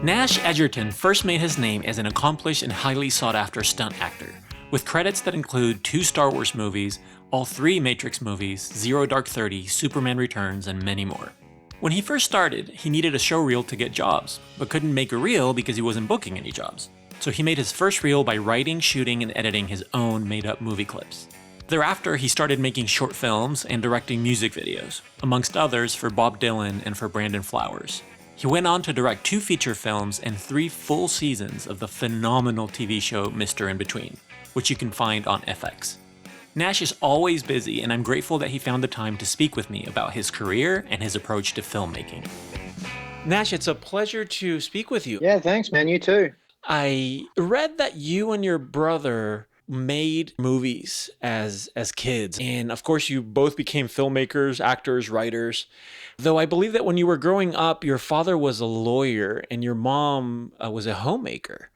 Nash Edgerton first made his name as an accomplished and highly sought-after stunt actor, with credits that include 2 Star Wars movies, all 3 Matrix movies, Zero Dark 30, Superman Returns, and many more. When he first started, he needed a show reel to get jobs, but couldn't make a reel because he wasn't booking any jobs. So he made his first reel by writing, shooting, and editing his own made-up movie clips. Thereafter, he started making short films and directing music videos, amongst others for Bob Dylan and for Brandon Flowers. He went on to direct 2 feature films and 3 full seasons of the phenomenal TV show Mr. Inbetween, which you can find on FX. Nash is always busy, and I'm grateful that he found the time to speak with me about his career and his approach to filmmaking. Nash, it's a pleasure to speak with you. Yeah, thanks, man. You too. I read that you and your brother made movies as kids, and of course you both became filmmakers, actors, writers. Though I believe that when you were growing up, your father was a lawyer and your mom was a homemaker.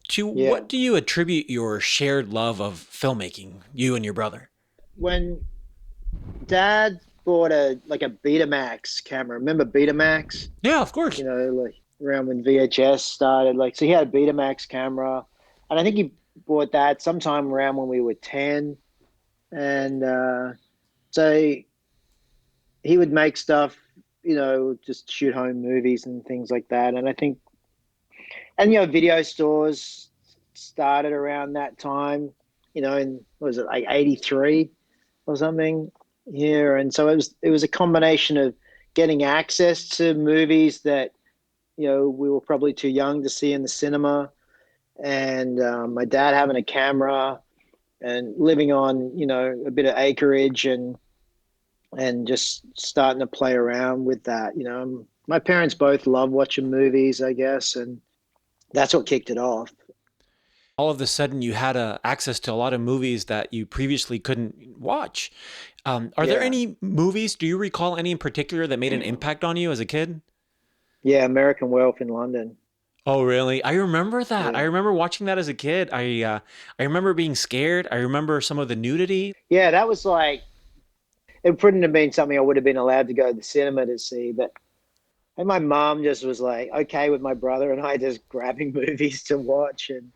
To Yeah. what do you attribute your shared love of filmmaking, you and your brother? When Dad bought a Betamax camera, remember Betamax? Yeah, of course. Like around when VHS started. So he had a Betamax camera, and I think he bought that sometime around when we were 10. And so he would make stuff, just shoot home movies and things like that. And I think, and video stores started around that time, in, what was it, like 83 or something here. And so it was a combination of getting access to movies that, we were probably too young to see in the cinema, and my dad having a camera and living on, a bit of acreage and just starting to play around with that. My parents both love watching movies, I guess, and that's what kicked it off. All of a sudden, you had access to a lot of movies that you previously couldn't watch. Are there Yeah. any movies, do you recall any in particular that made an impact on you as a kid? Yeah, American Wealth in London. Oh, really? I remember that. I Yeah. remember watching that as a kid. I remember being scared. I remember some of the nudity. Yeah, that was like, it wouldn't have been something I would have been allowed to go to the cinema to see, but and my mom just was like okay with my brother and I just grabbing movies to watch, and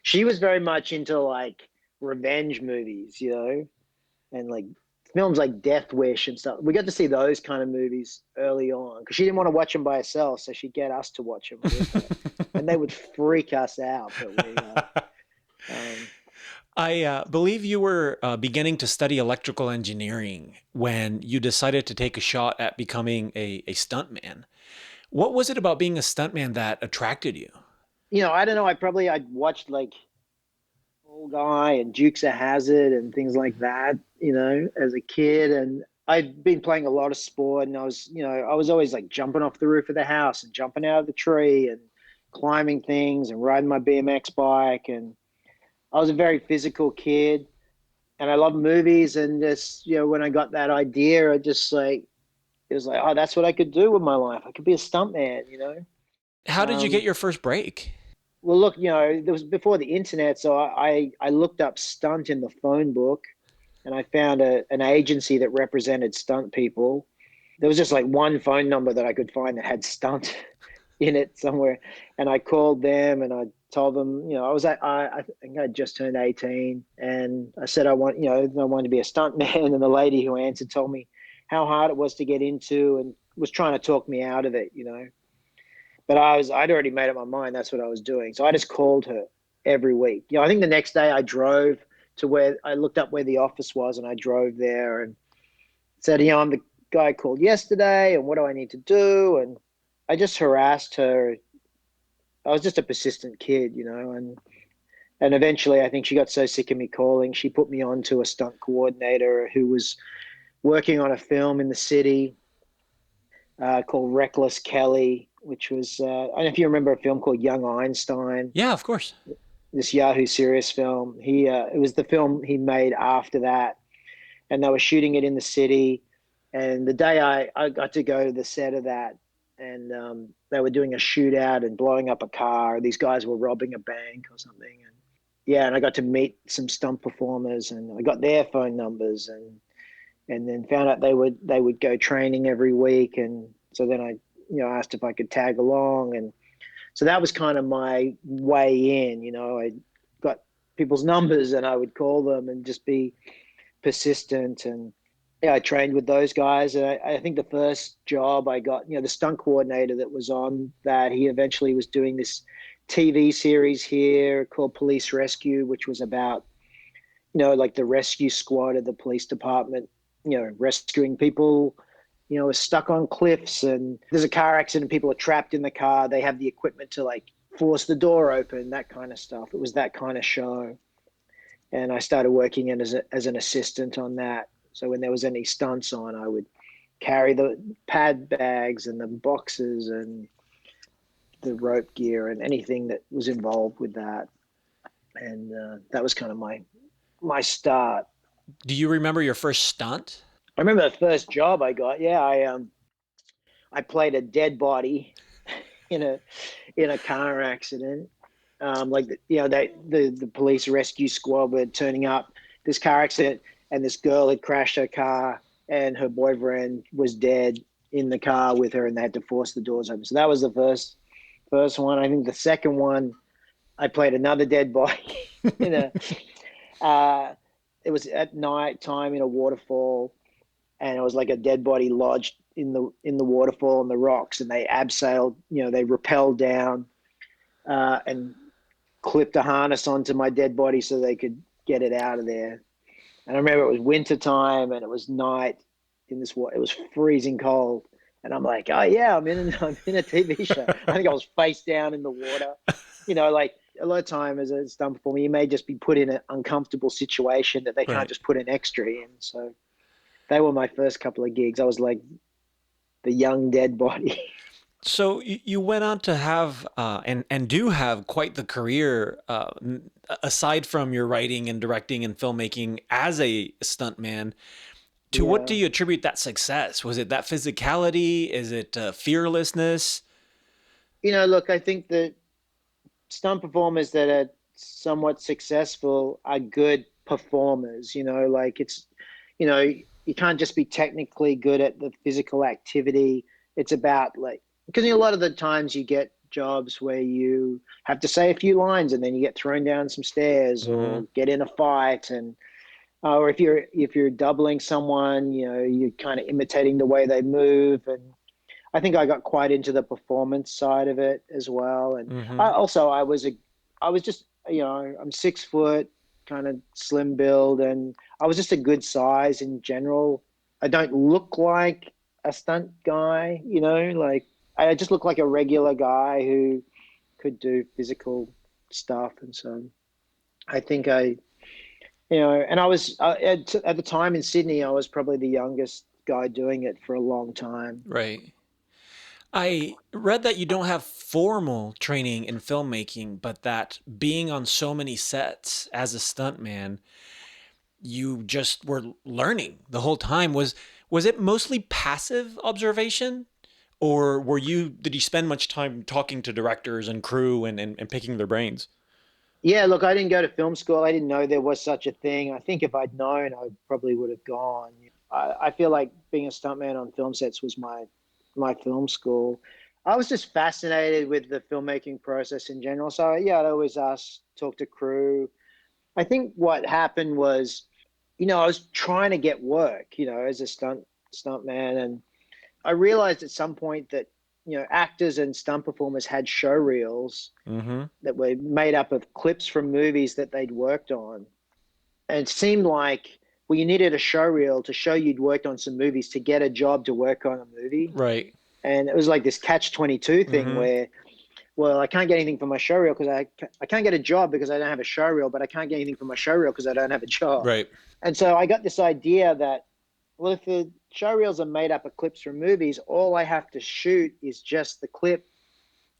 she was very much into like revenge movies, and like films like Death Wish and stuff. We got to see those kind of movies early on because she didn't want to watch them by herself, so she'd get us to watch them with her, and they would freak us out. But um, I believe you were beginning to study electrical engineering when you decided to take a shot at becoming a stuntman. What was it about being a stuntman that attracted you? I don't know. I'd watched like Old Guy and Dukes of Hazard and things like that, as a kid. And I'd been playing a lot of sport, and I was always like jumping off the roof of the house and jumping out of the tree and climbing things and riding my BMX bike. And I was a very physical kid, and I loved movies. And just, when I got that idea, it was like, oh, that's what I could do with my life. I could be a stuntman. How did you get Um, your first break? Well, look, there was before the internet, so I looked up stunt in the phone book, and I found an agency that represented stunt people. There was just like one phone number that I could find that had stunt in it somewhere, and I called them and I told them, I think I just turned 18, and I said I wanted to be a stunt man, and the lady who answered told me how hard it was to get into and was trying to talk me out of it. But I'd already made up my mind that's what I was doing. So I just called her every week. I think the next day I drove to where I looked up where the office was, and I drove there and said, I'm the guy who called yesterday, and what do I need to do? And I just harassed her. I was just a persistent kid, and eventually I think she got so sick of me calling, she put me on to a stunt coordinator who was working on a film in the city called Reckless Kelly, which was, I don't know if you remember a film called Young Einstein, Yeah, of course. this Yahoo Serious film. It was the film he made after that, and they were shooting it in the city. And the day I got to go to the set of that, and they were doing a shootout and blowing up a car. These guys were robbing a bank or something. And yeah, and I got to meet some stunt performers, and I got their phone numbers, and then found out they would go training every week. And so then I asked if I could tag along, and So that was kind of my way in. I got people's numbers and I would call them and just be persistent. And yeah, I trained with those guys. And I think the first job I got, the stunt coordinator that was on that, he eventually was doing this TV series here called Police Rescue, which was about, like the rescue squad of the police department, rescuing people, are stuck on cliffs and there's a car accident, people are trapped in the car. They have the equipment to like force the door open, that kind of stuff. It was that kind of show. And I started working in as an assistant on that. So when there was any stunts on, I would carry the pad bags and the boxes and the rope gear and anything that was involved with that. And that was kind of my start. Do you remember your first stunt? I remember the first job I got. Yeah, I played a dead body in a car accident. Like the police rescue squad were turning up. This car accident, and this girl had crashed her car, and her boyfriend was dead in the car with her, and they had to force the doors open. So that was the first one. I think the second one, I played another dead body in a. It was at night time in a waterfall, and it was like a dead body lodged in the waterfall and the rocks, and they abseiled. They rappelled down and clipped a harness onto my dead body so they could get it out of there. And I remember it was winter time and it was night in this water. It was freezing cold. And I'm like, oh yeah, I'm in a TV show. I think I was face down in the water. Like a lot of time as a stunt performer, you may just be put in an uncomfortable situation that they can't just put an extra in. So they were my first couple of gigs. I was like the young dead body. So you went on to have and do have quite the career aside from your writing and directing and filmmaking as a stuntman. To what do you attribute that success? Was it that physicality? Is it fearlessness? Look, I think that stunt performers that are somewhat successful are good performers. Like it's, you can't just be technically good at the physical activity. It's about like, because a lot of the times you get jobs where you have to say a few lines and then you get thrown down some stairs or get in a fight, and or if you're doubling someone, you're kind of imitating the way they move. And I think I got quite into the performance side of it as well. And I was just, I'm 6 foot, kind of slim build, and I was just a good size in general. I don't look like a stunt guy, like I just look like a regular guy who could do physical stuff. And so I think and I was at the time in Sydney, I was probably the youngest guy doing it for a long time. Right. I read that you don't have formal training in filmmaking, but that being on so many sets as a stuntman, you just were learning the whole time. Was it mostly passive observation? Or did you spend much time talking to directors and crew and picking their brains? Yeah, look, I didn't go to film school. I didn't know there was such a thing. I think if I'd known, I probably would have gone. I feel like being a stuntman on film sets was my film school. I was just fascinated with the filmmaking process in general. So yeah, I'd always talk to crew. I think what happened was, I was trying to get work, as a stuntman, and I realized at some point that actors and stunt performers had show reels that were made up of clips from movies that they'd worked on, and it seemed like, well, you needed a show reel to show you'd worked on some movies to get a job to work on a movie. Right. And it was like this catch-22 thing where, well, I can't get anything from my show reel because I can't get a job because I don't have a show reel, but I can't get anything from my show reel because I don't have a job. Right. And so I got this idea that, well, if the show reels are made up of clips from movies, all I have to shoot is just the clip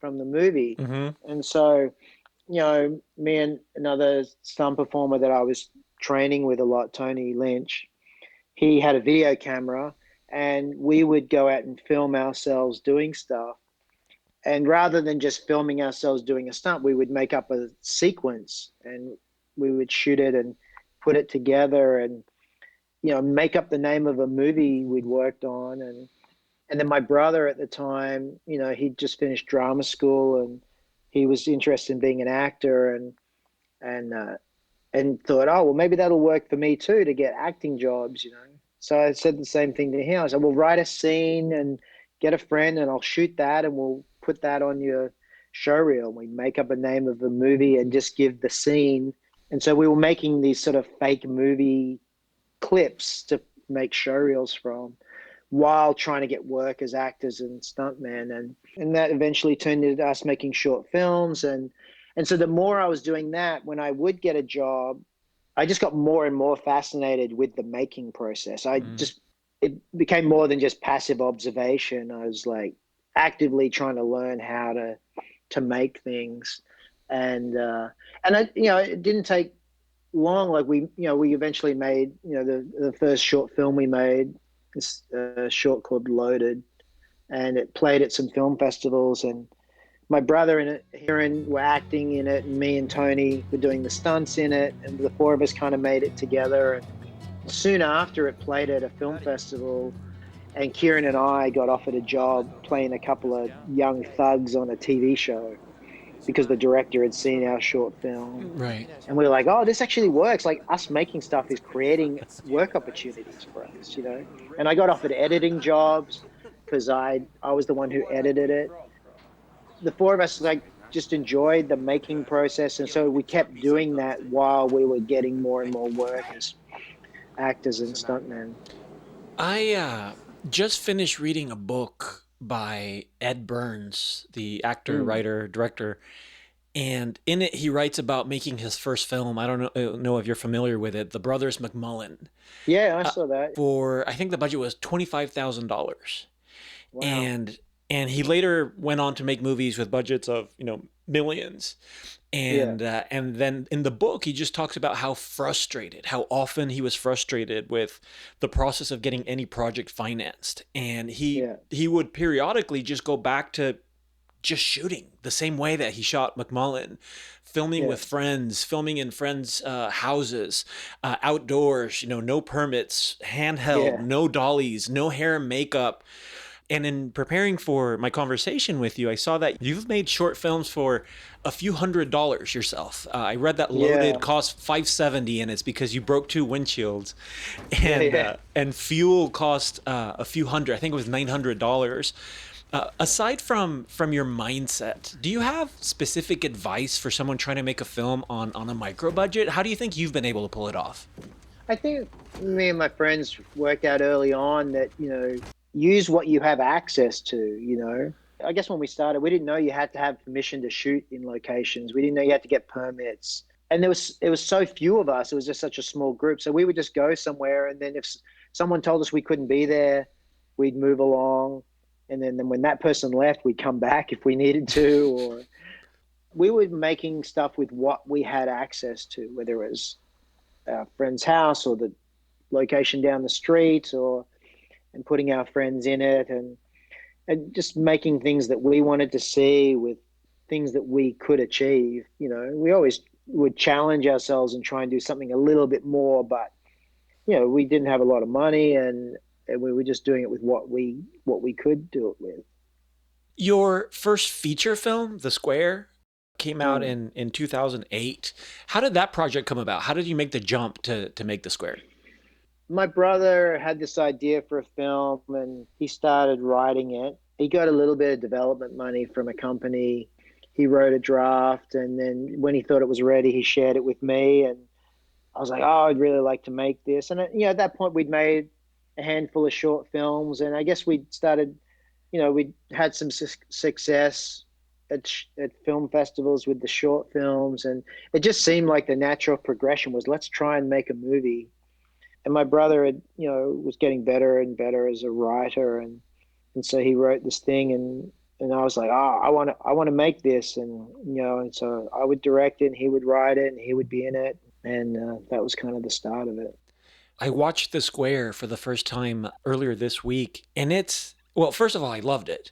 from the movie. And so, me and another stunt performer that I was training with a lot, Tony Lynch, he had a video camera, and we would go out and film ourselves doing stuff. And rather than just filming ourselves doing a stunt, we would make up a sequence and we would shoot it and put it together and, make up the name of a movie we'd worked on. And then my brother at the time, he'd just finished drama school, and he was interested in being an actor, and thought, oh well, maybe that'll work for me too to get acting jobs, you know. So I said the same thing to him. I said, "We'll write a scene and get a friend, and I'll shoot that, and we'll put that on your show reel. We make up a name of the movie and just give the scene." And so we were making these sort of fake movie clips to make show reels from, while trying to get work as actors and stuntmen, and that eventually turned into us making short films. And so the more I was doing that, when I would get a job, I just got more and more fascinated with the making process. It became more than just passive observation. I was like actively trying to learn how to make things. And I, it didn't take long. Like we eventually made, the first short film we made, this short called Loaded, and it played at some film festivals, and my brother and Hiran were acting in it, and me and Tony were doing the stunts in it, and the four of us kind of made it together. And soon after, it played at a film festival, and Kieran and I got offered a job playing a couple of young thugs on a TV show because the director had seen our short film. Right. And we were like, oh, this actually works. Like, us making stuff is creating work opportunities for us, you know? And I got offered editing jobs because I was the one who edited it. The four of us like just enjoyed the making process. And so we kept doing that while we were getting more and more work as actors and stuntmen. I just finished reading a book by Ed Burns, the actor, Mm. writer, director, and in it he writes about making his first film. I don't know if you're familiar with it, The Brothers McMullen. Yeah, I saw that. For I think the budget was $25,000, Wow. and he later went on to make movies with budgets of millions. Yeah. And then in the book he just talks about how often he was frustrated with the process of getting any project financed, and Yeah. he would periodically just go back to just shooting the same way that he shot McMullen, filming Yeah. with friends, filming in friends' houses, outdoors, no permits, handheld, Yeah. no dollies, no hair and makeup. And in preparing for my conversation with you, I saw that you've made short films for a few $100s yourself. I read that Loaded Yeah. cost $570, and it's because you broke two windshields, Yeah. Yeah. and fuel cost a few hundred. I think it was $900. Aside from your mindset, do you have specific advice for someone trying to make a film on a micro budget? How do you think you've been able to pull it off? I think me and my friends worked out early on that, use what you have access to, I guess when we started, we didn't know you had to have permission to shoot in locations. We didn't know you had to get permits. And it was so few of us. It was just such a small group. So we would just go somewhere. And then if someone told us we couldn't be there, we'd move along. And then when that person left, we'd come back if we needed to. Or we were making stuff with what we had access to, whether it was our friend's house or the location down the street, and putting our friends in it, and just making things that we wanted to see with things that we could achieve. We always would challenge ourselves and try and do something a little bit more, but we didn't have a lot of money, and we were just doing it with what we could do it with. Your first feature film, The Square, came out Mm. in 2008. How did that project come about? How did you make the jump to make The Square? My brother had this idea for a film, and he started writing it. He got a little bit of development money from a company. He wrote a draft, and then when he thought it was ready, he shared it with me. And I was like, "Oh, I'd really like to make this." And at that point, we'd made a handful of short films, and I guess we'd started. We'd had some success at film festivals with the short films, and it just seemed like the natural progression was, let's try and make a movie. And my brother was getting better and better as a writer, and so he wrote this thing, and I was like, oh, I want to make this, and so I would direct it, and he would write it, and he would be in it, and that was kind of the start of it. I watched The Square for the first time earlier this week, and well, first of all, I loved it.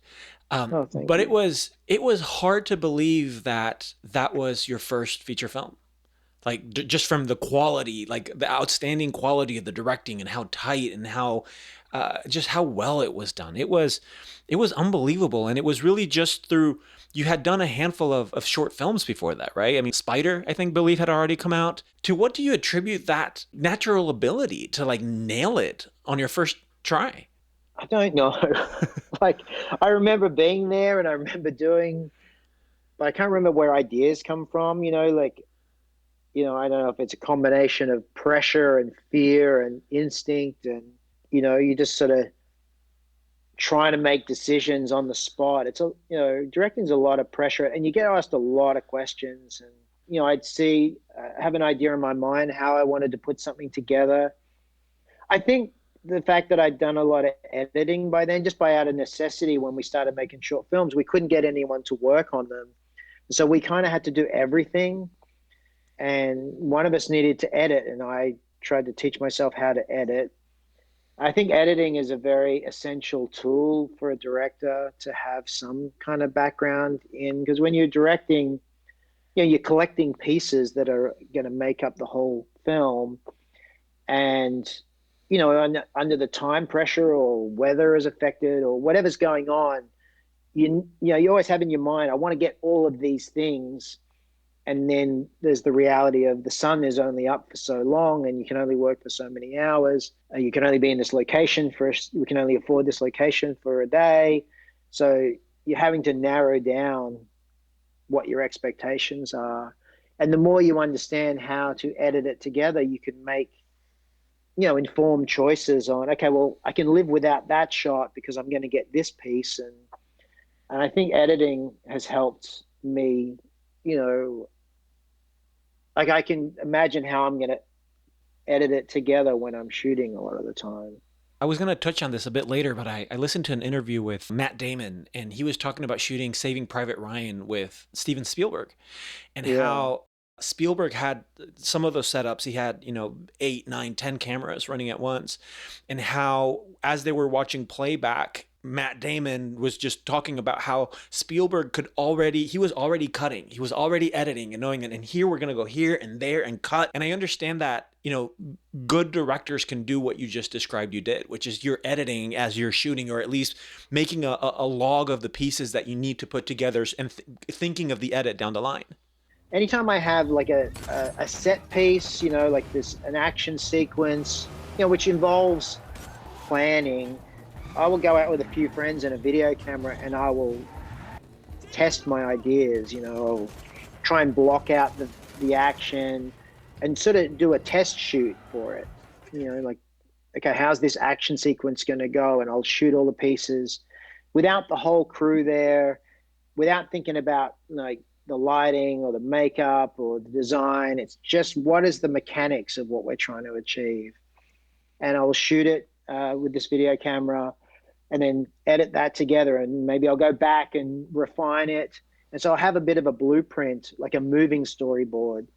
Oh, thank But it you. was hard to believe that that was your first feature film. Like just from the quality, like the outstanding quality of the directing, and how tight, and how just how well it was done. It was unbelievable, and it was really just through You had done a handful of short films before that, right? I mean, Spider, I think, believe had already come out. To what do you attribute that natural ability to like nail it on your first try? I don't know. Like, I remember being there and I remember doing, but I can't remember where ideas come from, like, I don't know if it's a combination of pressure and fear and instinct and, you just sort of trying to make decisions on the spot. Directing's a lot of pressure and you get asked a lot of questions. And, I'd have an idea in my mind how I wanted to put something together. I think the fact that I'd done a lot of editing by then, just by out of necessity, when we started making short films, we couldn't get anyone to work on them. So we kind of had to do everything. And one of us needed to edit, and I tried to teach myself how to edit. I think editing is a very essential tool for a director to have some kind of background in, because when you're directing, you're collecting pieces that are going to make up the whole film. And, under the time pressure or weather is affected or whatever's going on, you always have in your mind, I want to get all of these things. And then there's the reality of the sun is only up for so long and you can only work for so many hours. You can only be in this location we can only afford this location for a day. So you're having to narrow down what your expectations are. And the more you understand how to edit it together, you can make, informed choices on, okay, well, I can live without that shot because I'm going to get this piece. And I think editing has helped me, like I can imagine how I'm going to edit it together when I'm shooting a lot of the time. I was going to touch on this a bit later, but I listened to an interview with Matt Damon, and he was talking about shooting Saving Private Ryan with Steven Spielberg and Yeah. how Spielberg had some of those setups. He had, 8, 9, 10 cameras running at once, and how as they were watching playback, Matt Damon was just talking about how Spielberg he was already cutting, he was already editing and knowing it. And here we're going to go here and there and cut. And I understand that, good directors can do what you just described you did, which is you're editing as you're shooting, or at least making a log of the pieces that you need to put together and thinking of the edit down the line. Anytime I have like a set piece, like an action sequence, which involves planning, I will go out with a few friends and a video camera and I will test my ideas, I'll try and block out the action and sort of do a test shoot for it. Like, okay, how's this action sequence going to go? And I'll shoot all the pieces without the whole crew there, without thinking about like the lighting or the makeup or the design. It's just what is the mechanics of what we're trying to achieve. And I'll shoot it with this video camera and then edit that together. And maybe I'll go back and refine it. And so I'll have a bit of a blueprint, like a moving storyboard,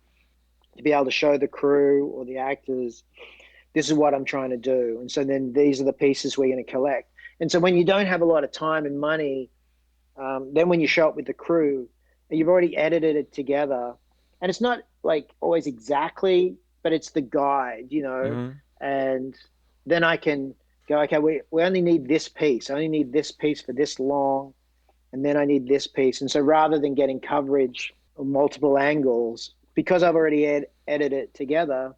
to be able to show the crew or the actors, this is what I'm trying to do. And so then these are the pieces we're going to collect. And so when you don't have a lot of time and money, then when you show up with the crew, you've already edited it together. And it's not like always exactly, but it's the guide, Mm-hmm. And then I can go, okay, we only need this piece. I only need this piece for this long. And then I need this piece. And so rather than getting coverage of multiple angles, because I've already edited it together,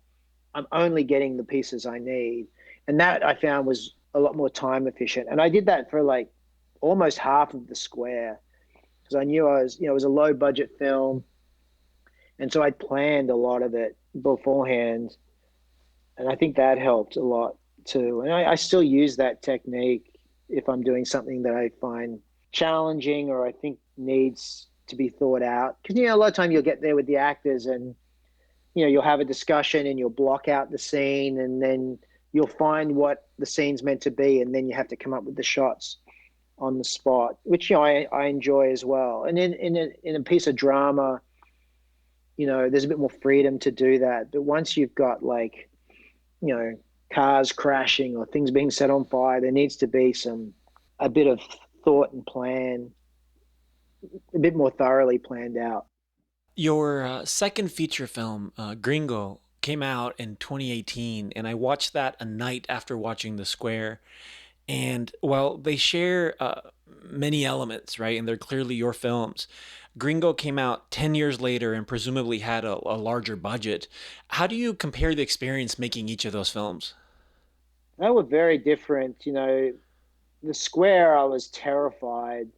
I'm only getting the pieces I need. And that I found was a lot more time efficient. And I did that for like almost half of the square because I knew it was a low budget film. And so I planned a lot of it beforehand. And I think that helped a lot too. And I still use that technique if I'm doing something that I find challenging or I think needs to be thought out. Because, a lot of time you'll get there with the actors and, you'll have a discussion and you'll block out the scene and then you'll find what the scene's meant to be. And then you have to come up with the shots on the spot, which, I enjoy as well. And in a piece of drama, there's a bit more freedom to do that. But once you've got like, cars crashing or things being set on fire, there needs to be a bit of thought and plan, a bit more thoroughly planned out. Your second feature film, Gringo, came out in 2018, and I watched that a night after watching The Square. And while they share many elements, right? And they're clearly your films. Gringo came out 10 years later and presumably had a larger budget. How do you compare the experience making each of those films? They were very different. The Square, I was terrified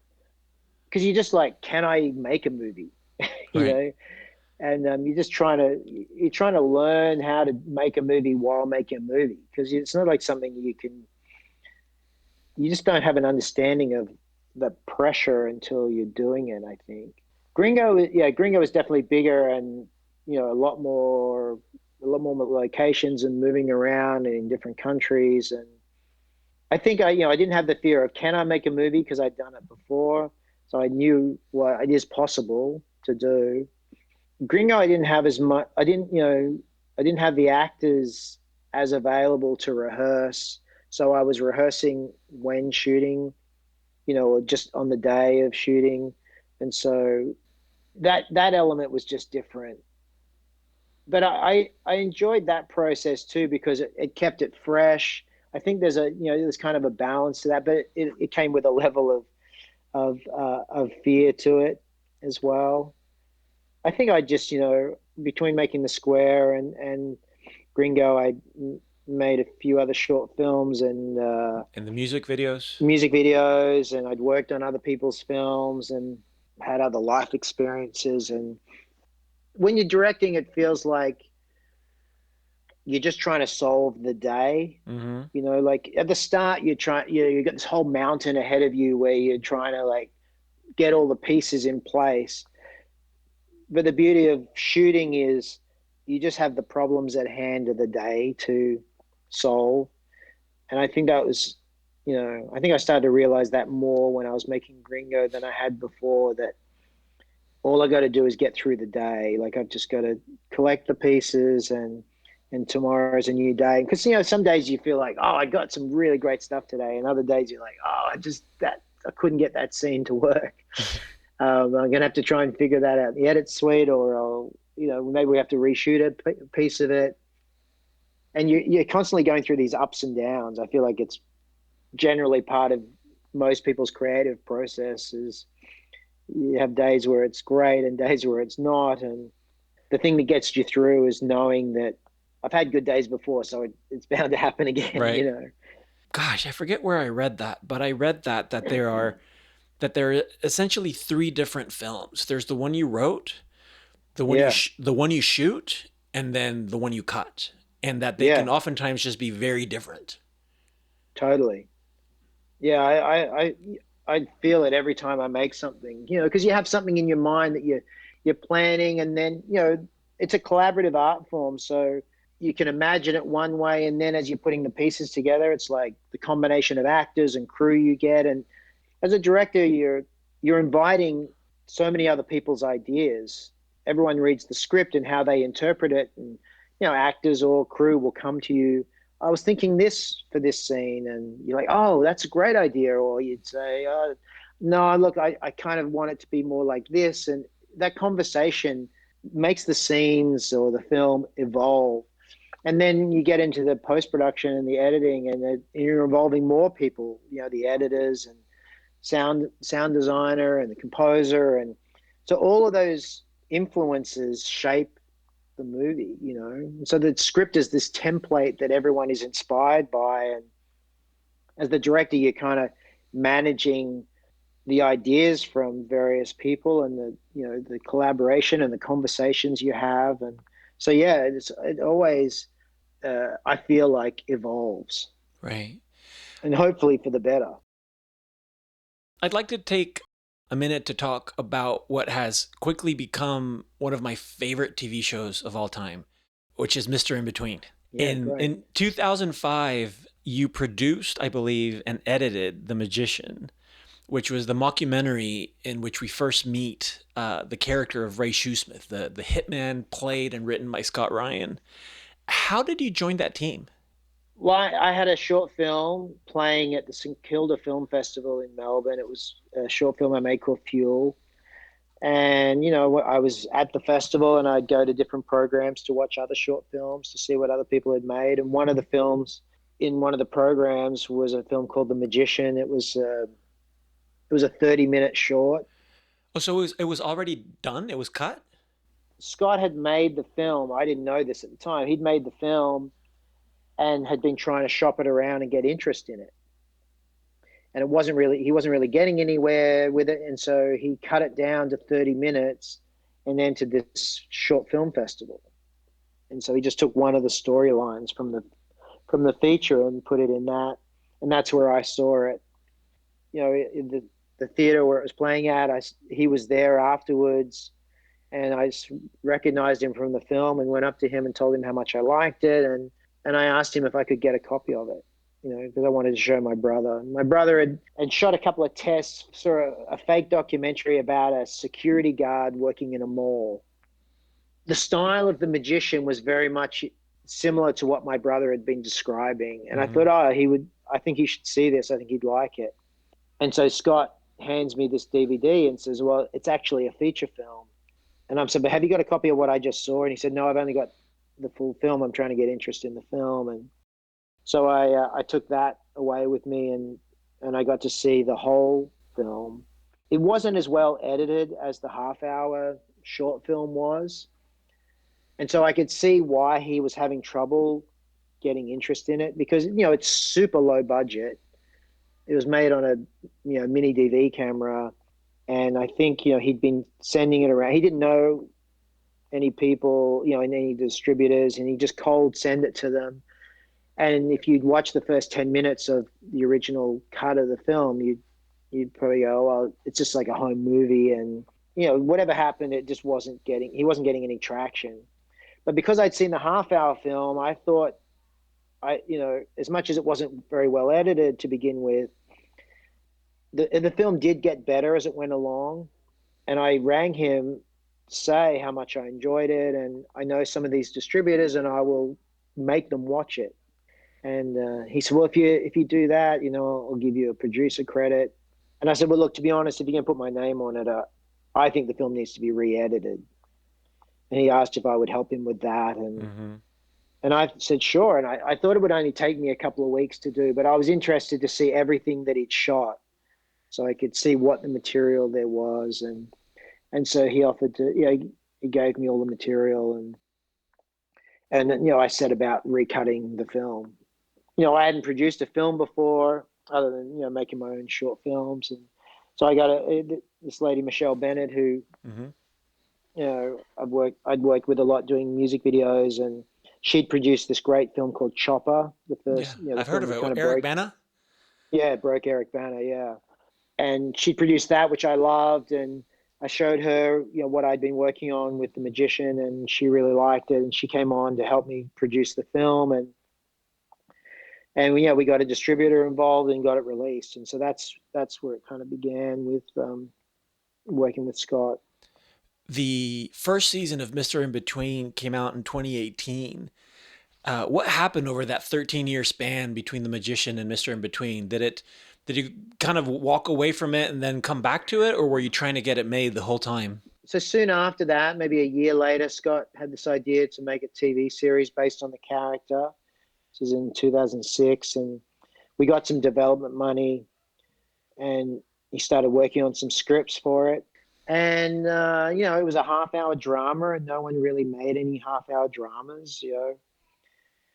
because you're just like, can I make a movie? you Right. know, and you're trying to learn how to make a movie while making a movie because it's not like something you just don't have an understanding of the pressure until you're doing it, I think. Gringo is definitely bigger and a lot more locations and moving around in different countries. And I think I didn't have the fear of can I make a movie because I'd done it before, so I knew what it is possible to do. Gringo, I didn't have as much. I didn't have the actors as available to rehearse, so I was rehearsing when shooting, or just on the day of shooting, and so that element was just different. But I enjoyed that process too because it kept it fresh. I think there's kind of a balance to that, but it came with a level of fear to it as well. I think I just between making the Square and Gringo, made a few other short films and And the music videos? music videos, and I'd worked on other people's films and had other life experiences. And when you're directing, it feels like you're just trying to solve the day. Mm-hmm. Like at the start, you got this whole mountain ahead of you where you're trying to like get all the pieces in place. But the beauty of shooting is you just have the problems at hand of the day to solve. And I think I started to realize that more when I was making Gringo than I had before, that all I got to do is get through the day. Like I've just got to collect the pieces and tomorrow's a new day. Because some days you feel like, oh, I got some really great stuff today, and other days you're like, oh, I couldn't get that scene to work. I'm gonna have to try and figure that out in the edit suite, or maybe we have to reshoot a piece of it. And you're constantly going through these ups and downs. I feel like it's generally part of most people's creative processes. You have days where it's great and days where it's not, and the thing that gets you through is knowing that I've had good days before, so it's bound to happen again. Right. Gosh, I forget where I read that, but I read that there are essentially three different films. There's the one you wrote, Yeah, the one you shoot, and then the one you cut, and that they can yeah, oftentimes just be very different. totally. Yeah, I feel it every time I make something, because you have something in your mind that you're planning, and then it's a collaborative art form, so you can imagine it one way, and then as you're putting the pieces together, it's like the combination of actors and crew you get, and as a director, you're inviting so many other people's ideas. Everyone reads the script and how they interpret it, and actors or crew will come to you. I was thinking this for this scene, and you're like, oh, that's a great idea. Or you'd say, oh, no, look, I kind of want it to be more like this. And that conversation makes the scenes or the film evolve. And then you get into the post production and the editing, and you're involving more people, the editors and sound designer and the composer, and so all of those influences shape the movie. So the script is this template that everyone is inspired by, and as the director, you're kind of managing the ideas from various people and the collaboration and the conversations you have. And so yeah, it always I feel like evolves, Right. and hopefully for the better. I'd like to take a minute to talk about what has quickly become one of my favorite TV shows of all time, which is Mr. Inbetween. Yeah, great. In 2005, you produced, I believe, and edited The Magician, which was the mockumentary in which we first meet the character of Ray Shoesmith, the hitman played and written by Scott Ryan. How did you join that team? Well, I had a short film playing at the St Kilda Film Festival in Melbourne. It was a short film I made called Fuel. And, I was at the festival, and I'd go to different programs to watch other short films to see what other people had made. And one of the films in one of the programs was a film called The Magician. It was It was a 30-minute short. Oh, so it was already done? It was cut? Scott had made the film. I didn't know this at the time. He'd made the film and had been trying to shop it around and get interest in it. And he wasn't really getting anywhere with it. And so he cut it down to 30 minutes and entered this short film festival. And so he just took one of the storylines from the feature and put it in that. And that's where I saw it. You know, in the theater where it was playing at, he was there afterwards, and I just recognized him from the film and went up to him and told him how much I liked it, and I asked him if I could get a copy of it, you know, because I wanted to show my brother. My brother had shot a couple of tests, saw a fake documentary about a security guard working in a mall. The style of the magician was very much similar to what my brother had been describing, and I thought, oh, I think he should see this. I think he'd like it. And so Scott hands me this DVD and says, well, it's actually a feature film. And I'm saying, but have you got a copy of what I just saw? And he said, no, I've only got the full film. I'm trying to get interest in the film. And so I took that away with me, and I got to see the whole film. It wasn't as well edited as the half-hour short film was. And so I could see why he was having trouble getting interest in it, because, you know, it's super low budget. It was made on a, you know, mini DV camera. And I think, you know, he'd been sending it around. He didn't know any people, you know, any distributors, and he just cold send it to them. And if you'd watch the first 10 minutes of the original cut of the film, you'd probably go, well, it's just like a home movie. And, you know, whatever happened, he wasn't getting any traction. But because I'd seen the half-hour film, I thought, you know, as much as it wasn't very well edited to begin with, the film did get better as it went along. And I rang him to say how much I enjoyed it. And I know some of these distributors, and I will make them watch it. And he said, well, if you do that, you know, I'll give you a producer credit. And I said, well, look, to be honest, if you're going to put my name on it, I think the film needs to be re-edited. And he asked if I would help him with that. And I said, sure. And I thought it would only take me a couple of weeks to do, but I was interested to see everything that he'd shot, so I could see what the material there was. And so he offered to, you know, he gave me all the material, and you know, I set about recutting the film. You know, I hadn't produced a film before other than, you know, making my own short films. And so I got this lady, Michelle Bennett, who, you know, I'd worked with a lot doing music videos, and she'd produced this great film called Chopper, the Yeah, first, you know, the I've heard film of that it. kind of Eric broke. Bana? Yeah, it broke Eric Bana, yeah. And she produced that, which I loved, and I showed her, you know, what I'd been working on with the magician, and she really liked it, and she came on to help me produce the film, and yeah, we got a distributor involved and got it released. And so that's where it kind of began with working with Scott. The first season of Mr. Inbetween came out in 2018. What happened over that 13-year span between The Magician and Mr. Inbetween? Did you kind of walk away from it and then come back to it, or were you trying to get it made the whole time? So soon after that, maybe a year later, Scott had this idea to make a TV series based on the character. This was in 2006, and we got some development money, and he started working on some scripts for it. And you know, it was a half-hour drama, and no one really made any half-hour dramas, you know.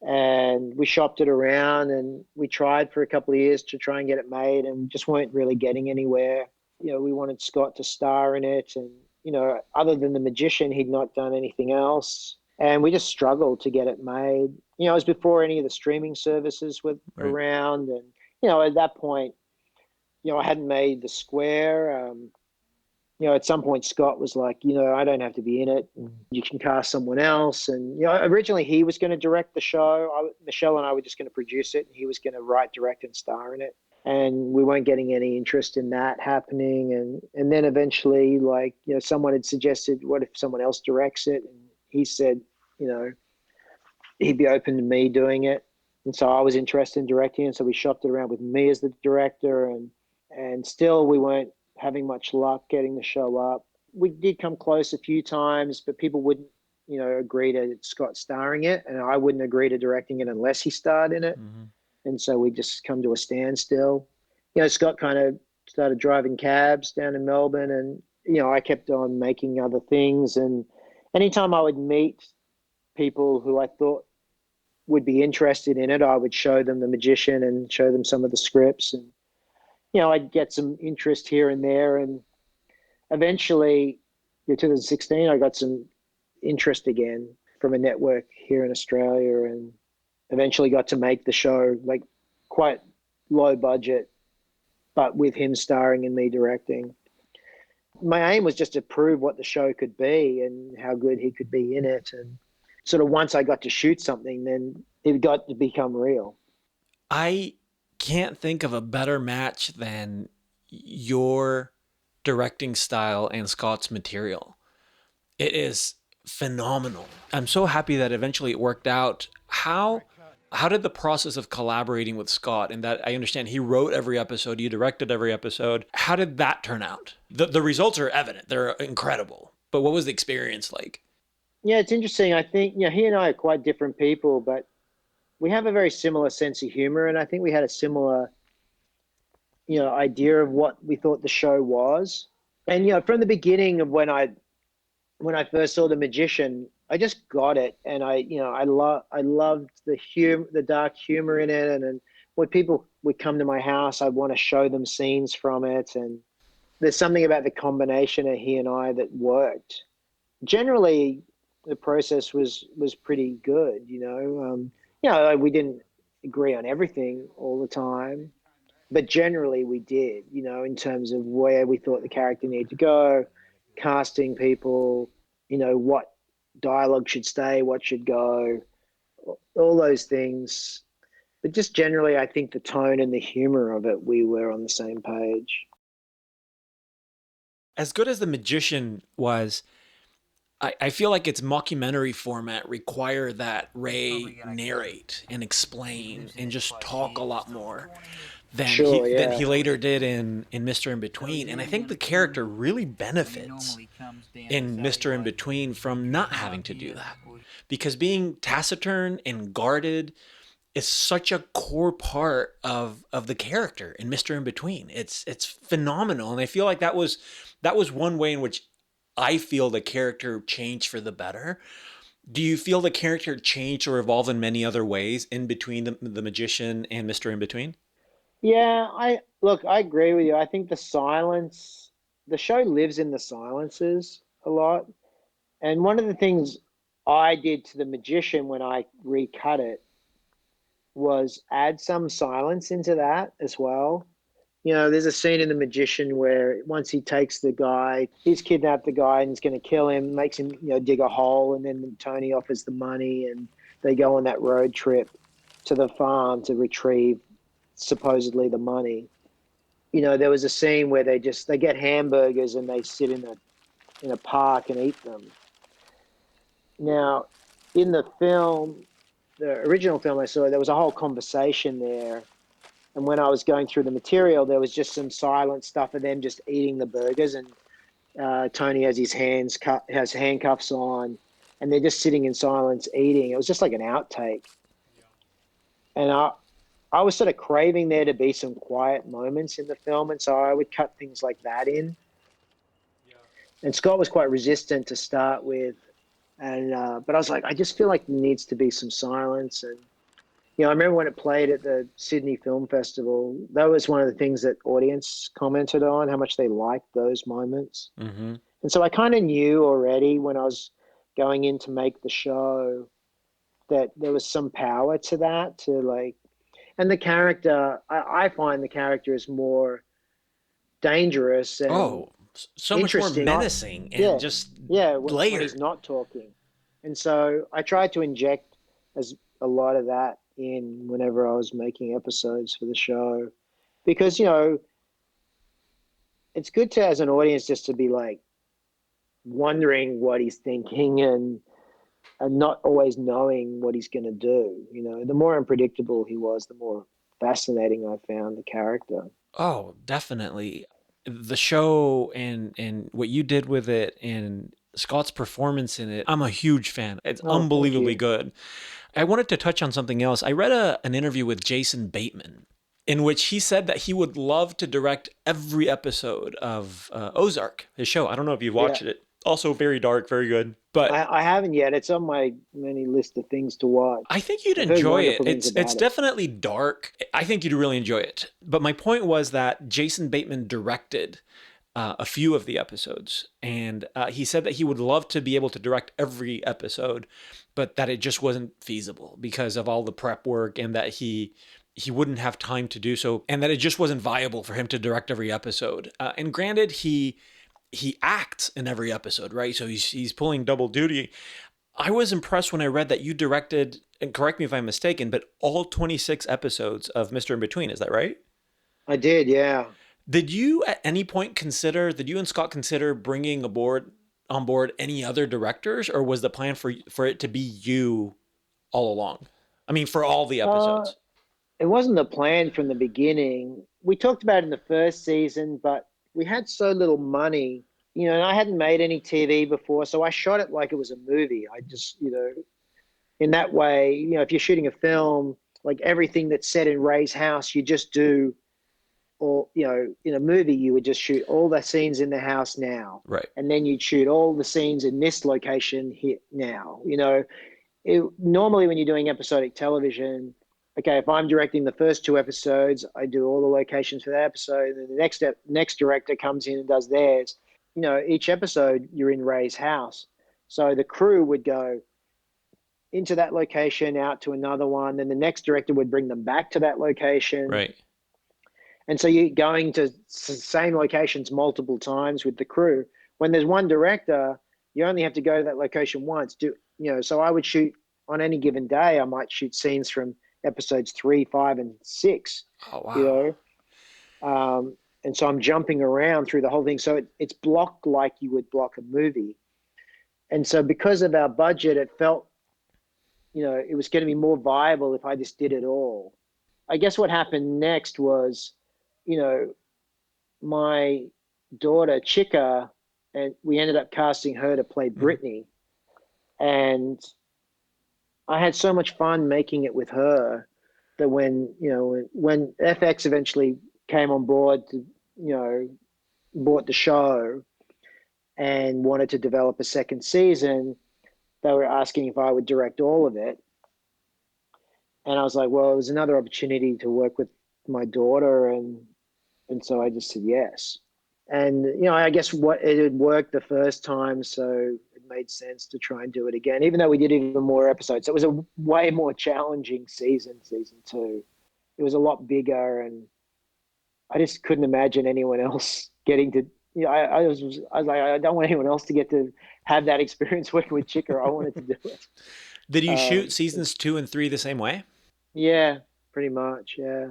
And we shopped it around, and we tried for a couple of years to try and get it made, and just weren't really getting anywhere. You know, we wanted Scott to star in it, and, you know, other than The Magician, he'd not done anything else. And we just struggled to get it made. You know, it was before any of the streaming services were Right. around. And, you know, at that point, you know, I hadn't made The Square. You know, at some point, Scott was like, you know, I don't have to be in it. You can cast someone else. And, you know, originally he was going to direct the show. Michelle and I were just going to produce it, and he was going to write, direct, and star in it. And we weren't getting any interest in that happening. And then eventually, like, you know, someone had suggested, what if someone else directs it? And he said, you know, he'd be open to me doing it. And so I was interested in directing it. So we shopped it around with me as the director, and still we weren't having much luck getting the show up. We did come close a few times, but people wouldn't, you know, agree to Scott starring it, and I wouldn't agree to directing it unless he starred in it. And so we just come to a standstill. You know, Scott kind of started driving cabs down in Melbourne, and I kept on making other things. And anytime I would meet people who I thought would be interested in it, I would show them The Magician and show them some of the scripts, and I'd get some interest here and there. And eventually, in 2016, I got some interest again from a network here in Australia, and eventually got to make the show, like, quite low budget, but with him starring and me directing. My aim was just to prove what the show could be and how good he could be in it. And sort of once I got to shoot something, then it got to become real. I can't think of a better match than your directing style and Scott's material. It is phenomenal. I'm so happy that eventually it worked out. How did the process of collaborating with Scott, and that I understand he wrote every episode, you directed every episode, how did that turn out? The results are evident. They're incredible. But what was the experience like? Yeah, it's interesting. I think, he and I are quite different people, but we have a very similar sense of humor. And I think we had a similar, idea of what we thought the show was. And, from the beginning of when I first saw The Magician, I just got it. And I loved the dark humor in it. And when people would come to my house, I'd want to show them scenes from it. And there's something about the combination of he and I that worked. Generally, the process was pretty good. We didn't agree on everything all the time, but generally we did, in terms of where we thought the character needed to go, casting people, what dialogue should stay, what should go, all those things. But just generally, I think the tone and the humor of it, we were on the same page. As good as The Magician was, I feel like its mockumentary format require that Ray narrate and explain and just talk a lot more than Sure, than yeah. he later did in Mr. In Between. And I think the character really benefits in Mr. In Between from not having to do that. Because being taciturn and guarded is such a core part of the character in Mr. In Between. It's phenomenal. And I feel like that was one way in which I feel the character changed for the better. Do you feel the character changed or evolved in many other ways in between the Magician and Mr. In Between? Yeah, I agree with you. I think the show lives in the silences a lot. And one of the things I did to The Magician when I recut it was add some silence into that as well. There's a scene in The Magician where once he takes the guy, he's kidnapped the guy and he's going to kill him, makes him, dig a hole, and then Tony offers the money, and they go on that road trip to the farm to retrieve supposedly the money. There was a scene where they get hamburgers and they sit in a park and eat them. Now, in the film, the original film I saw, there was a whole conversation there. And when I was going through the material, there was just some silent stuff of them just eating the burgers. And Tony has has handcuffs on, and they're just sitting in silence eating. It was just like an outtake. And I was sort of craving there to be some quiet moments in the film. And so I would cut things like that in. And Scott was quite resistant to start with. And but I was like, I just feel like there needs to be some silence. And I remember when it played at the Sydney Film Festival, that was one of the things that audience commented on, how much they liked those moments. Mm-hmm. And so I kind of knew already when I was going in to make the show that there was some power to that, and the character, I find the character is more dangerous and So much more interesting. menacing and Yeah, just yeah, when he's layered. not talking. And so I tried to inject a lot of that in whenever I was making episodes for the show, because it's good to, as an audience, just to be like wondering what he's thinking and not always knowing what he's going to do. The more unpredictable he was, the more fascinating I found the character. Oh, definitely. The show and what you did with it and Scott's performance in it, I'm a huge fan. It's Oh, thank unbelievably you. good. I wanted to touch on something else. I read an interview with Jason Bateman, in which he said that he would love to direct every episode of Ozark, his show. I don't know if you've Yeah. watched it. Also very dark, very good. But I haven't yet. It's on my many list of things to I watch. think you'd I've heard enjoy it. wonderful things It's about it. definitely dark. I think you'd really enjoy it. But my point was that Jason Bateman directed a few of the episodes, and he said that he would love to be able to direct every episode, but that it just wasn't feasible because of all the prep work, and that he wouldn't have time to do so, and that it just wasn't viable for him to direct every episode. And granted, he acts in every episode, right? So he's pulling double duty. I was impressed when I read that you directed, and correct me if I'm mistaken, but all 26 episodes of Mr. Inbetween. Is that right? I did, yeah. Did you at any point consider, did you and Scott consider bringing on board any other directors, or was the plan for it to be you all along? I mean, for all the Uh, episodes. it wasn't the plan from the beginning. We talked about it in the first season, but we had so little money, and I hadn't made any TV before, so I shot it like it was a movie. I just, in that way, if you're shooting a film, like everything that's set in Ray's house, you just do, or, in a movie, you would just shoot all the scenes in the house now. Right. And then you'd shoot all the scenes in this location here now. Normally when you're doing episodic television, okay, if I'm directing the first two episodes, I do all the locations for that episode, and then the next director comes in and does theirs. Each episode you're in Ray's house, so the crew would go into that location, out to another one, then the next director would bring them back to that location, Right. and so you're going to same locations multiple times with the crew. When there's one director, you only have to go to that location once. So I would shoot on any given day. I might shoot scenes from episodes 3, 5, and 6. Oh, wow. You and so I'm jumping around through the whole thing. So it's blocked like you would block a movie. And so because of our budget, it felt, it was going to be more viable if I just did it all. I guess what happened next was, you know, my daughter Chica, and we ended up casting her to play Mhm. Brittany, and I had so much fun making it with her that when FX eventually came on board to, bought the show and wanted to develop a second season, they were asking if I would direct all of it. And I was like, well, it was another opportunity to work with my daughter, and so I just said yes. And I guess what it had worked the first time, so it made sense to try and do it again, even though we did even more episodes. It was a way more challenging season 2. It was a lot bigger, and I just couldn't imagine anyone else getting to. I was like, I don't want anyone else to get to have that experience working with Chica. I wanted to do it. Did you shoot It's, seasons 2 and 3 the same way? yeah, pretty much. Yeah.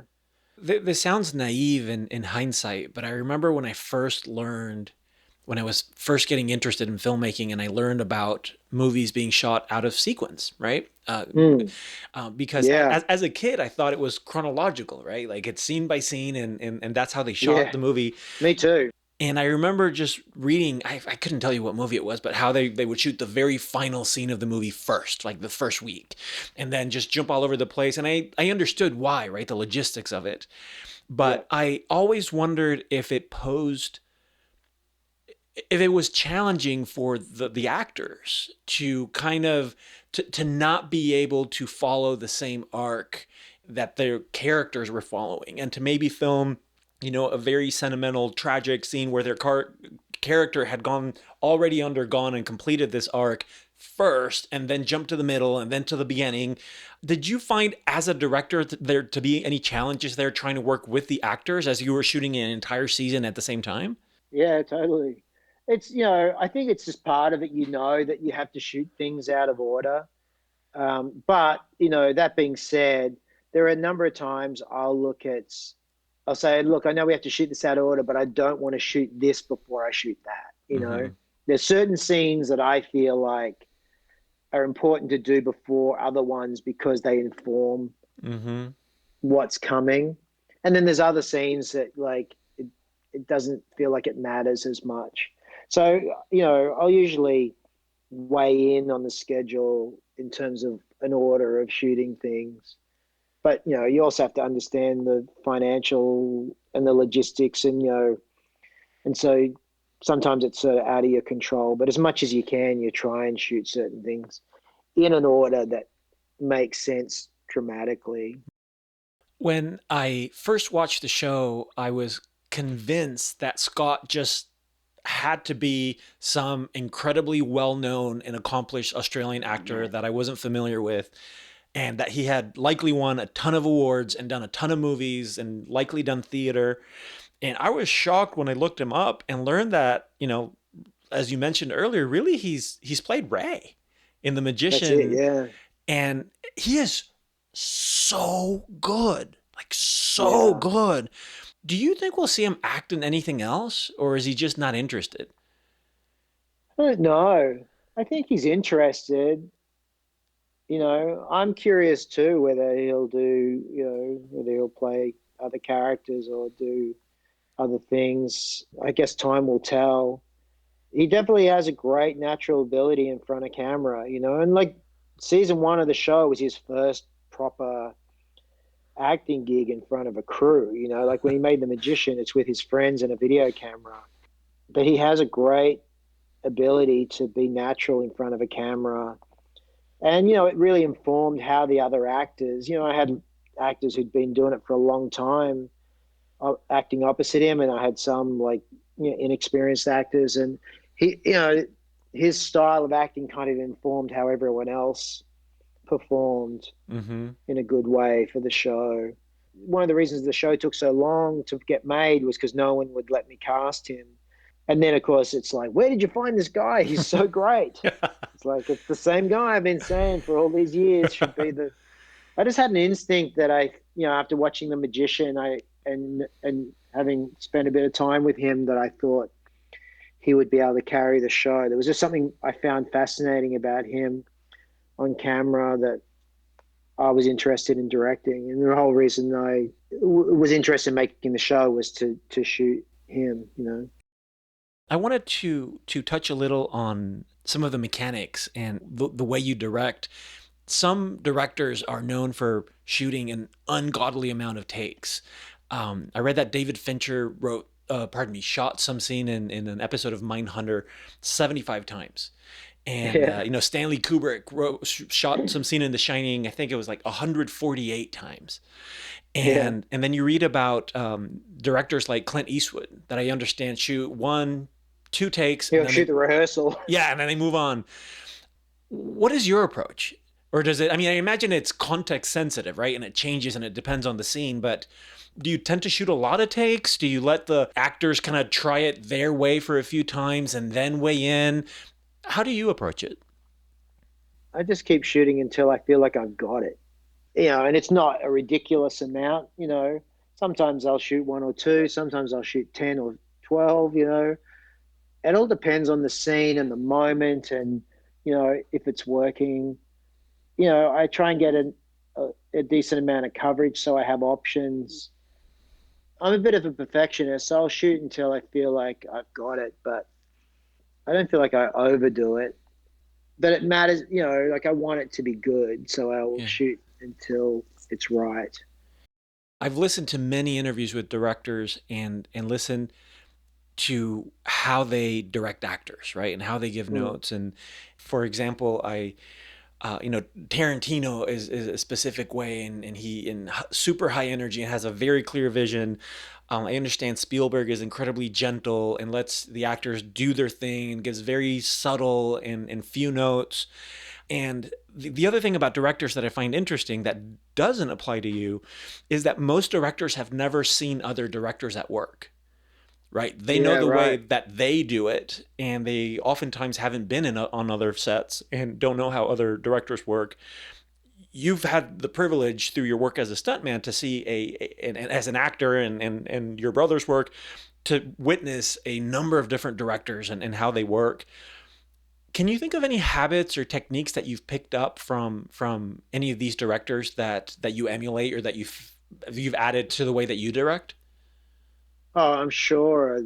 This sounds naive in hindsight, but I remember when I was first getting interested in filmmaking, and I learned about movies being shot out of sequence, right? Mm, Because yeah. as a kid, I thought it was chronological, right? Like it's scene by scene, and that's how they shot Yeah. the movie. Me too. And I remember just reading, I couldn't tell you what movie it was, but how they would shoot the very final scene of the movie first, like the first week, and then just jump all over the place. And I understood why, right? The logistics of it. Yeah. But I always wondered if it was challenging for the actors to kind of to not be able to follow the same arc that their characters were following, and to maybe film a very sentimental tragic scene where their character had already undergone and completed this arc first, and then jump to the middle and then to the beginning. Did you find as a director there to be any challenges there trying to work with the actors as you were shooting an entire season at the same time? Yeah, totally. It's, I think it's just part of it, that you have to shoot things out of order. But, that being said, there are a number of times I'll say, look, I know we have to shoot this out of order, but I don't want to shoot this before I shoot that. Mm-hmm. There's certain scenes that I feel like are important to do before other ones because they inform Mm-hmm. what's coming. And then there's other scenes that it doesn't feel like it matters as much. So, I'll usually weigh in on the schedule in terms of an order of shooting things. but you also have to understand the financial and the logistics, and so sometimes it's sort of out of your control. But as much as you can, you try and shoot certain things in an order that makes sense dramatically. When I first watched the show, I was convinced that Scott just had to be some incredibly well known and accomplished Australian actor that I wasn't familiar with, and that he had likely won a ton of awards and done a ton of movies and likely done theater. And I was shocked when I looked him up and learned that, as you mentioned earlier, really he's played Ray in The That's it. Magician, Yeah. and he is so good, like so Yeah. good. Do you think we'll see him act in anything else, or is he just not interested? I don't know. I think he's interested. I'm curious too whether he'll do, whether he'll play other characters or do other things. I guess time will tell. He definitely has a great natural ability in front of camera, and like season one of the show was his first proper acting gig in front of a crew, like when he made The Magician, it's with his friends and a video camera. But he has a great ability to be natural in front of a camera. And, it really informed how the other actors, I had actors who'd been doing it for a long time acting opposite him, and I had some like, inexperienced actors. And he, his style of acting kind of informed how everyone else performed Mm-hmm. in a good way for the show. One of the reasons the show took so long to get made was because no one would let me cast him. And then, of course, it's like, where did you find this guy? He's so great. It's like, it's the same guy I've been saying for all these years should be the. I just had an instinct that after watching The Magician, and having spent a bit of time with him, that I thought he would be able to carry the show. There was just something I found fascinating about him on camera that I was interested in directing, and the whole reason I was interested in making the show was to shoot him. I wanted to touch a little on some of the mechanics and the way you direct. Some directors are known for shooting an ungodly amount of takes. I read that David Fincher shot some scene in an episode of Mindhunter 75 times. And Yeah, Stanley Kubrick shot some scene in The Shining. I think it was like 148 times. yeah. And then you read about directors like Clint Eastwood that I understand shoot one, two takes, and He'll then shoot they the rehearsal. and then they move on. What is your approach? Or does it? I mean, I imagine it's context sensitive, right? And it changes and it depends on the scene. But do you tend to shoot a lot of takes? Do you let the actors kind of try it their way for a few times and then weigh in? How do you approach it? I just keep shooting until I feel like I've got it. And it's not a ridiculous amount. Sometimes I'll shoot one or two. Sometimes I'll shoot 10 or 12. It all depends on the scene and the moment, and if it's working. I try and get a decent amount of coverage so I have options. I'm a bit of a perfectionist, so I'll shoot until I feel like I've got it, but I don't feel like I overdo it. But it matters, like I want it to be good, so I'll Yeah. shoot until it's right. I've listened to many interviews with directors and listened to how they direct actors, right? And how they give Mm. notes. And for example, Tarantino is a specific way, and he in super high energy and has a very clear vision. I understand Spielberg is incredibly gentle and lets the actors do their thing and gives very subtle and few notes. And the other thing about directors that I find interesting that doesn't apply to you is that most directors have never seen other directors at work, right? They know Yeah, the way right. that they do it, and they oftentimes haven't been on other sets and don't know how other directors work. You've had the privilege through your work as a stuntman to see and as an actor and your brother's work to witness a number of different directors and how they work. Can you think of any habits or techniques that you've picked up from any of these directors that you emulate or that you've added to the way that you direct? Oh, I'm sure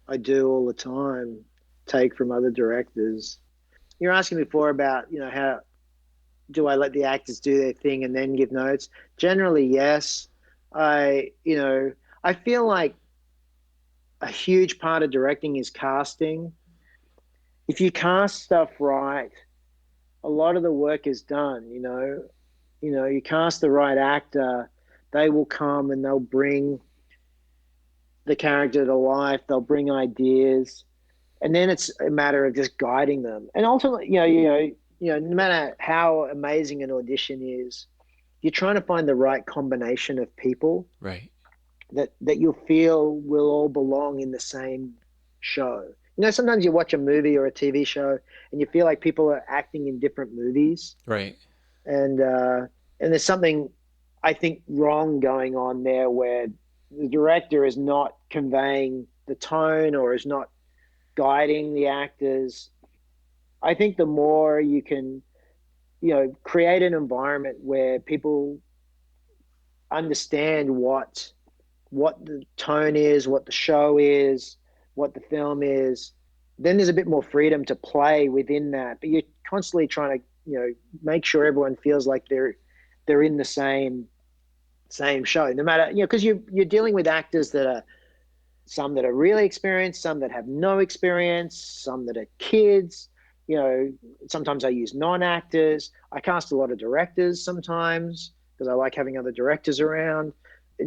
I do all the time. Take from other directors. You're asking before about how do I let the actors do their thing and then give notes? Generally, yes. I feel like a huge part of directing is casting. If you cast stuff right, a lot of the work is done. You cast the right actor, they will come and they'll bring the character to life. They'll bring ideas, and then it's a matter of just guiding them. And ultimately, no matter how amazing an audition is, you're trying to find the right combination of people Right. that you feel will all belong in the same show. Sometimes you watch a movie or a TV show and you feel like people are acting in different movies, Right. and there's something I think wrong going on there where the director is not conveying the tone or is not guiding the actors. I think the more you can, create an environment where people understand what the tone is, what the show is, what the film is, then there's a bit more freedom to play within that. But you're constantly trying to, make sure everyone feels like they're in the same show, no matter, because you're dealing with actors that are some that are really experienced, some that have no experience, some that are kids. Sometimes I use non-actors. I cast a lot of directors sometimes because I like having other directors around.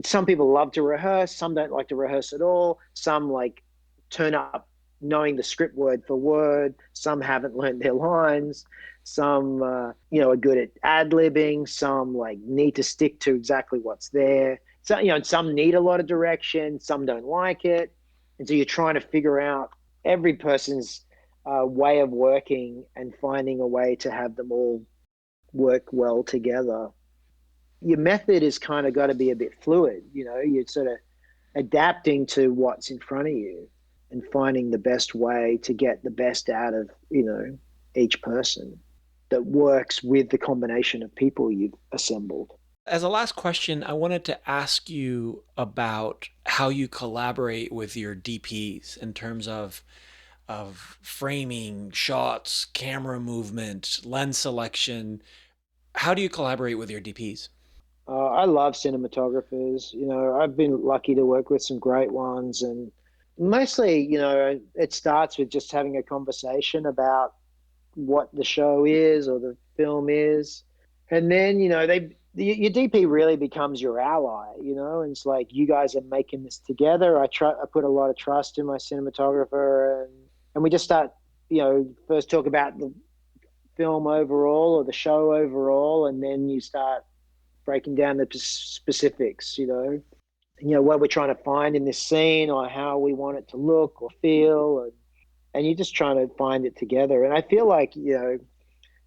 Some people love to rehearse, some don't like to rehearse at all. Some like turn up knowing the script word for word. Some haven't learned their lines. Some, are good at ad-libbing. Some like need to stick to exactly what's there. So, some need a lot of direction. Some don't like it. And so you're trying to figure out every person's way of working and finding a way to have them all work well together. Your method is kind of got to be a bit fluid. You're sort of adapting to what's in front of you and finding the best way to get the best out of, each person that works with the combination of people you've assembled. As a last question, I wanted to ask you about how you collaborate with your DPs in terms of framing, shots, camera movement, lens selection. How do you collaborate with your DPs? I love cinematographers. I've been lucky to work with some great ones, and mostly, it starts with just having a conversation about what the show is or the film is, and then your DP really becomes your ally. And it's like you guys are making this together. I put a lot of trust in my cinematographer, and we just start, first talk about the film overall or the show overall, and then you start breaking down the specifics, what we're trying to find in this scene or how we want it to look or feel. And you're just trying to find it together. And I feel like,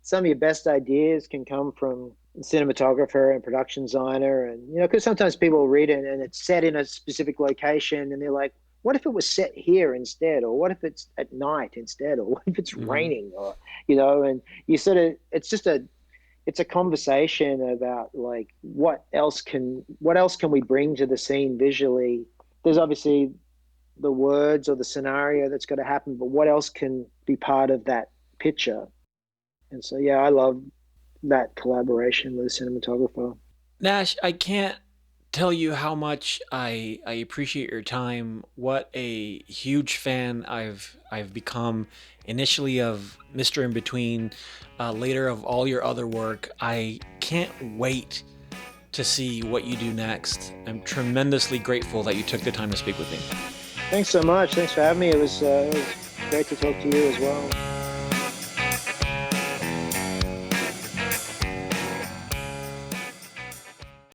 some of your best ideas can come from cinematographer and production designer. And, because sometimes people read it and it's set in a specific location and they're like, what if it was set here instead? Or what if it's at night instead? Or what if it's raining? Or, and you sort of, it's a conversation about like what else can we bring to the scene visually. There's obviously the words or the scenario that's got to happen, but what else can be part of that picture? And so, yeah, I love that collaboration with a cinematographer. Nash, I can't tell you how much I appreciate your time. What a huge fan I've become, initially of Mr. Inbetween, later of all your other work. I can't wait to see what you do next. I'm tremendously grateful that you took the time to speak with me. Thanks so much. Thanks for having me. It was great to talk to you as well.